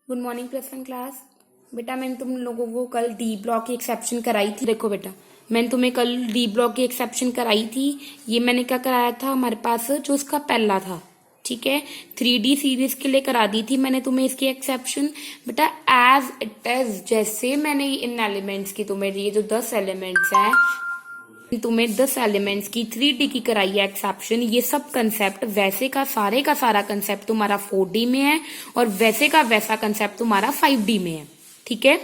Good morning plus one class. बेटा मैंने तुम लोगों को कल डी ब्लॉक की एक्सेप्शन कराई थी। देखो बेटा, मैंने तुम्हें कल डी ब्लॉक की एक्सेप्शन कराई थी। ये मैंने क्या कराया था, हमारे पास जो उसका पहला था, ठीक है, 3D सीरीज के लिए करा दी थी मैंने तुम्हें इसकी एक्सेप्शन। बेटा एज इट इज, जैसे मैंने इन एलिमेंट्स की तुम्हें ये जो 10 एलिमेंट्स हैं, तुम्हें 10 एलिमेंट्स की 3D की कराई है एक्सेप्शन। ये सब कंसेप्ट वैसे का सारा कंसेप्ट तुम्हारा 4D में है और वैसे का वैसा कंसेप्ट तुम्हारा 5D में है, ठीक है।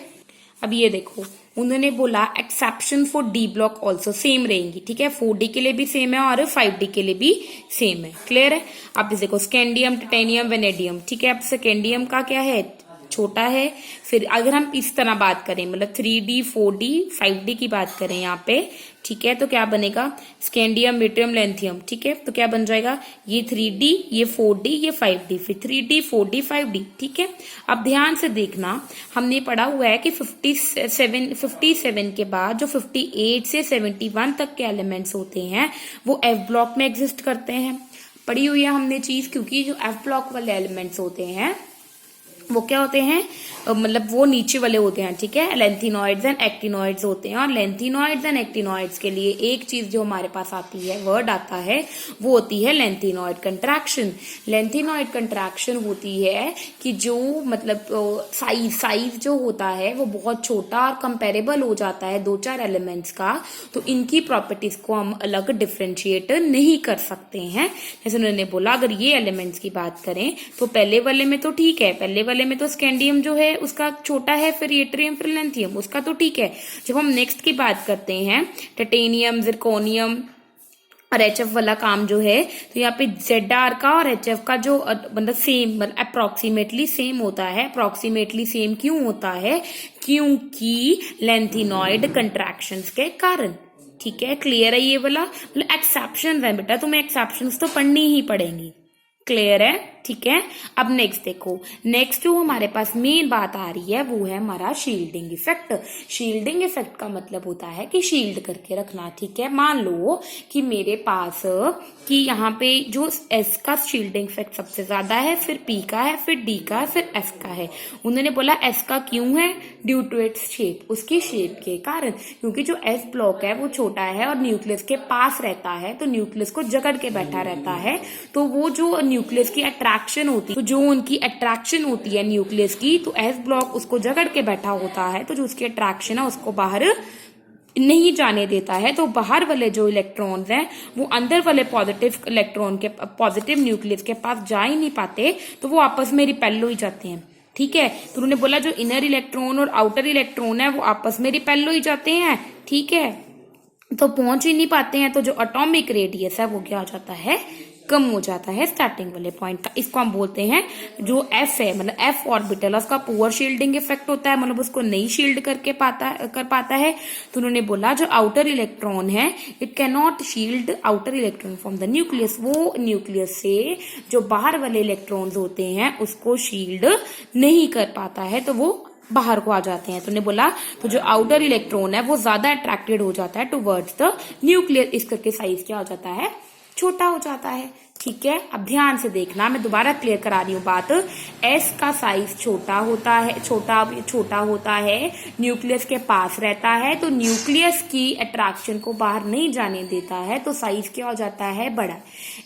अब ये देखो, उन्होंने बोला exception for D block also same रहेंगी, ठीक है, 4D के लिए भी सेम है और 5D के लिए भी सेम है। क्लियर है। अब देखो स्कैंडियम, टाइटेनियम, वेनेडियम, ठीक है। अब स्कैंडियम का क्या है, छोटा है। फिर अगर हम इस तरह बात करें, मतलब 3D 4D 5D की बात करें यहाँ पे, ठीक है, तो क्या बनेगा, स्कैंडियम, मीटियम, लेंथियम, ठीक है। तो क्या बन जाएगा, ये 3D, ये 4D, ये 5D, फिर 3D 4D 5D, ठीक है। अब ध्यान से देखना, हमने पढ़ा हुआ है कि 57 के बाद जो 58 से 71 तक के एलिमेंट्स होते हैं वो एफ ब्लॉक में एग्जिस्ट करते हैं। पढ़ी हुई है हमने चीज, क्योंकि जो एफ ब्लॉक वाले एलिमेंट्स होते हैं वो क्या होते हैं, मतलब वो नीचे वाले होते हैं, ठीक है, लेंथिनॉइड्स एंड एक्टिनॉइड्स होते हैं। और लेंथिनॉइड्स एंड एक्टिनॉइड्स के लिए एक चीज जो हमारे पास आती है, वर्ड आता है, वो होती है लेंथिनॉइड कंट्रैक्शन। लेंथिनॉइड कंट्रैक्शन होती है कि जो मतलब साइज जो होता है वो बहुत छोटा और कंपेरेबल हो जाता है 2-4 एलिमेंट्स का, तो इनकी प्रॉपर्टीज को हम अलग डिफ्रेंशिएट नहीं कर सकते हैं। जैसे उन्होंने बोला, अगर ये एलिमेंट्स की बात करें तो पहले वाले में तो ठीक है, पहले वाले में तो स्कैंडियम जो है उसका छोटा है, फिर येट्रियम, फिर लेंथियम, उसका तो ठीक है। जब हम नेक्स्ट की बात करते हैं, टाइटेनियम, जिरकोनियम और एचएफ वाला काम जो है, तो यहाँ पे ZR का और HF का जो मतलब सेम, मतलब अप्रोक्सीमेटली सेम होता है। अप्रोक्सीमेटली सेम क्यों होता है, क्योंकि लेंथिनॉइड कंट्रैक्शंस के कारण, ठीक है। क्लियर है ये वाला, मतलब एक्सेप्शन है बेटा, तुम्हें एक्सेप्शंस तो पढ़नी ही पड़ेंगी। क्लियर है, ठीक है। अब नेक्स्ट देखो, नेक्स्ट जो हमारे पास मेन बात आ रही है वो है हमारा शील्डिंग इफेक्ट। शील्डिंग इफेक्ट का मतलब होता है कि शील्ड करके रखना, ठीक है। मान लो कि मेरे पास कि यहाँ पे जो S का शील्डिंग इफेक्ट सबसे ज्यादा है, फिर P का है, फिर D का है, फिर F का है। उन्होंने बोला S का क्यों है, ड्यू टू इट्स शेप, उसकी शेप के कारण, क्योंकि जो S ब्लॉक है वो छोटा है और न्यूक्लियस के पास रहता है, तो न्यूक्लियस को जकड़ के बैठा रहता है, तो वो जो न्यूक्लियस की अट्रैक्शन होती है, तो जो उनकी अट्रैक्शन होती है न्यूक्लियस की, तो एस ब्लॉक उसको जकड़ के बैठा होता है, तो जो उसकी अट्रैक्शन है उसको बाहर नहीं जाने देता है। तो बाहर वाले जो इलेक्ट्रॉन्स हैं वो अंदर वाले पॉजिटिव इलेक्ट्रॉन के, पॉजिटिव न्यूक्लियस के पास जा ही नहीं पाते, तो वो आपस में रिपेल हो ही जाते हैं, ठीक है। तो उन्होंने बोला जो इनर इलेक्ट्रॉन और आउटर इलेक्ट्रॉन है वो आपस में रिपेल हो ही जाते हैं, ठीक है, तो पहुंच ही नहीं पाते हैं। तो जो एटॉमिक रेडियस है वो क्या हो जाता है, कम हो जाता है स्टार्टिंग वाले पॉइंट का। इसको हम बोलते हैं जो एफ है, मतलब एफ ऑर्बिटल, उसका पुअर शील्डिंग इफेक्ट होता है, मतलब उसको नहीं शील्ड कर पाता है। तो उन्होंने बोला जो आउटर इलेक्ट्रॉन है, it can not shield outer electron from the nucleus, वो न्यूक्लियस से जो बाहर वाले इलेक्ट्रॉन्स होते हैं उसको शील्ड नहीं कर पाता है, तो वो बाहर को आ जाते हैं। तो उन्होंने बोला तो जो आउटर इलेक्ट्रॉन है वो ज्यादा अट्रैक्टेड हो जाता है टुवर्ड्स द न्यूक्लियस, इस करके साइज क्या हो जाता है, छोटा हो जाता है, ठीक है। अब ध्यान से देखना, मैं दोबारा क्लियर करा रही हूँ बात। एस का साइज छोटा होता है, छोटा होता है, न्यूक्लियस के पास रहता है, तो न्यूक्लियस की अट्रैक्शन को बाहर नहीं जाने देता है, तो साइज क्या हो जाता है, बड़ा।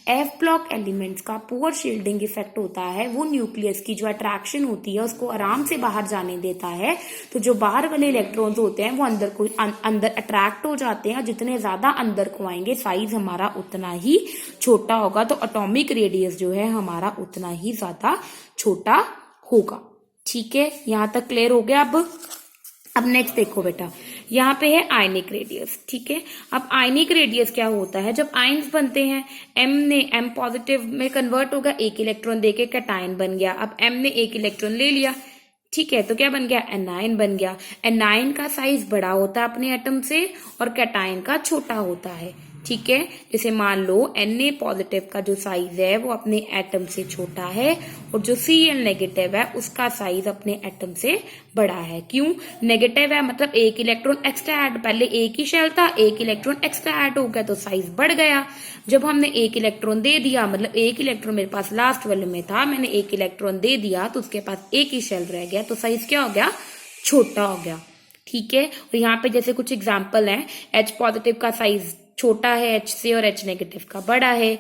एफ ब्लॉक एलिमेंट्स का पुअर शील्डिंग इफेक्ट होता है, वो न्यूक्लियस की जो अट्रैक्शन होती है उसको आराम से बाहर जाने देता है, तो जो बाहर वाले इलेक्ट्रॉन्स होते हैं वो अंदर अट्रैक्ट हो जाते हैं, और जितने ज्यादा अंदर को आएंगे साइज हमारा उतना ही छोटा होगा, तो एटॉमिक रेडियस जो है हमारा उतना ही ज्यादा छोटा होगा, ठीक है। यहां तक क्लियर हो गया। अब नेक्स्ट देखो बेटा, यहाँ पे है आयनिक रेडियस, ठीक है। अब आयनिक रेडियस क्या होता है, जब आयन्स बनते हैं, M पॉजिटिव में कन्वर्ट होगा, एक इलेक्ट्रॉन देके कैटायन बन गया। अब M ने एक इलेक्ट्रॉन ले लिया, ठीक है, तो क्या बन गया, एनायन बन गया। एनायन का साइज बड़ा होता है अपने एटम से और कैटायन का छोटा होता है, ठीक है। जैसे मान लो Na पॉजिटिव का जो साइज है वो अपने एटम से छोटा है और जो Cl नेगेटिव है उसका साइज अपने एटम से बड़ा है। क्यों? नेगेटिव है मतलब एक इलेक्ट्रॉन एक्स्ट्रा ऐड, पहले एक ही शेल था, एक इलेक्ट्रॉन एक्स्ट्रा ऐड हो गया तो साइज बढ़ गया। जब हमने एक इलेक्ट्रॉन दे दिया, मतलब एक इलेक्ट्रॉन मेरे पास लास्ट वाले में था, मैंने एक इलेक्ट्रॉन दे दिया तो उसके पास एक ही शेल रह गया, तो साइज क्या हो गया? छोटा हो गया। ठीक है। और यहाँ पे जैसे कुछ एग्जाम्पल हैं, H पॉजिटिव का साइज छोटा है H से और H नेगेटिव का बड़ा है।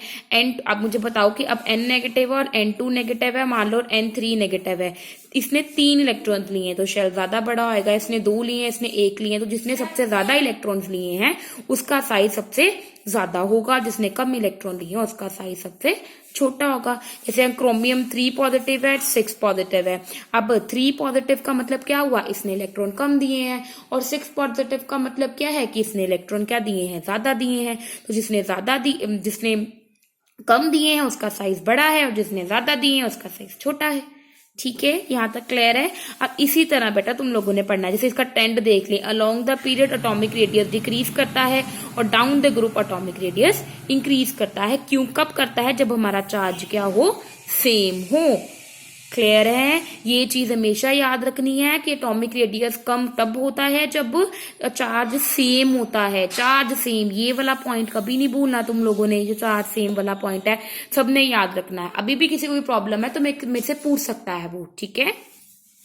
अब मुझे बताओ कि अब N नेगेटिव और N2 नेगेटिव है, मान लो N3 नेगेटिव है, इसने 3 इलेक्ट्रॉन्स लिए हैं तो शेल ज्यादा बड़ा होएगा। इसने 2 लिए हैं, इसने 1 लिए हैं, तो जिसने सबसे ज्यादा इलेक्ट्रॉन्स लिए हैं उसका साइज सबसे ज्यादा होगा, जिसने कम इलेक्ट्रॉन लिए हैं उसका साइज सबसे छोटा होगा। जैसे क्रोमियम 3 पॉजिटिव है, 6 पॉजिटिव है। अब 3 पॉजिटिव का मतलब क्या हुआ? इसने इलेक्ट्रॉन कम दिए हैं, और 6 पॉजिटिव का मतलब क्या है कि इसने इलेक्ट्रॉन क्या दिए हैं? ज्यादा दिए हैं। तो जिसने कम दिए हैं उसका साइज बड़ा है और जिसने ज्यादा दिए हैं उसका साइज छोटा है। ठीक है, यहां तक क्लियर है। अब इसी तरह बेटा तुम लोगों ने पढ़ना है, जैसे इसका ट्रेंड देख ले, along the period atomic radius decrease करता है और down the group atomic radius increase करता है। क्यों? कब करता है? जब हमारा चार्ज क्या हो? सेम हो। क्लियर है? ये चीज हमेशा याद रखनी है कि एटॉमिक रेडियस कम तब होता है जब चार्ज सेम होता है। चार्ज सेम, ये वाला पॉइंट कभी नहीं भूलना तुम लोगों ने, जो चार्ज सेम वाला पॉइंट है सबने याद रखना है। अभी भी किसी को भी प्रॉब्लम है तो मेरे से पूछ सकता है वो। ठीक है।